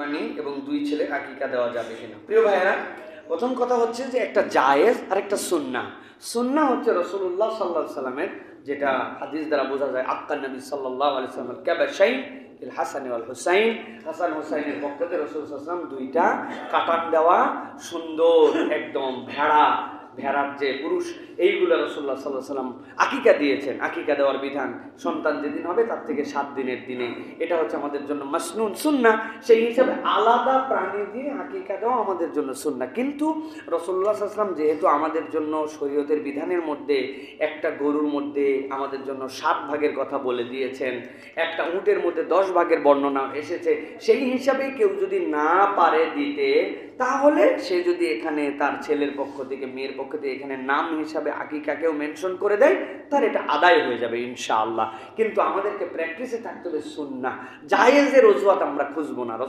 কুরবানি এবং 2 ছেলে আকিকা দেওয়া যাবে কিনা। প্রিয় ভাইয়েরা, প্রথম কথা হচ্ছে যে একটা জায়েজ আর একটা সুন্নাহ। সুন্নাহ হচ্ছে রাসূলুল্লাহ সাল্লাল্লাহু আলাইহি সাল্লামের, যেটা হাদিস দ্বারা বোঝা যায়, আক্কান নবী সাল্লাল্লাহু আলাইহি সাল্লাম কাবাশাইন ইল হাসান ওয়াল হুসাইন, হাসান হুসাইনের পক্ষে রাসূল সাল্লাল্লাহু আলাইহি সাল্লাম 2টা কাটান দেওয়া সুন্দর একদম ভেড়ার যে পুরুষ, এইগুলো রাসূলুল্লাহ সাল্লাল্লাহু আলাইহি সাল্লাম আকিকা দিয়েছেন। আকিকা দেওয়ার বিধান সন্তান যেদিন হবে তার থেকে 7 দিনের দিনে, এটা হচ্ছে আমাদের জন্য মাসনুন সুন্নাহ। সেই হিসাবে আলাদা প্রাণী দিয়ে আকিকা দেওয়া আমাদের জন্য সুন্নাহ। কিন্তু রাসূলুল্লাহ সাল্লাল্লাহু আলাইহি সাল্লাম যেহেতু আমাদের জন্য শরীয়তের বিধানের মধ্যে একটা গরুর মধ্যে আমাদের জন্য 7 ভাগের কথা বলে দিয়েছেন, একটা উটের মধ্যে 10 ভাগের বর্ণনা এসেছে, সেই হিসাবে কেউ যদি না পারে দিতে, তাহলে সে যদি এখানে তার ছেলের পক্ষ থেকে মেয়ের পক্ষ থেকে এখানে নাম হিসাবে আকিকাকেও মেনশন করে দেয়, তার এটা আদায় হয়ে যাবে ইনশাআল্লাহ। কিন্তু আমাদেরকে প্র্যাকটিসে থাকতে হবে সুন্নাহ, জায়েজের অজুহাত আমরা খুঁজবো না।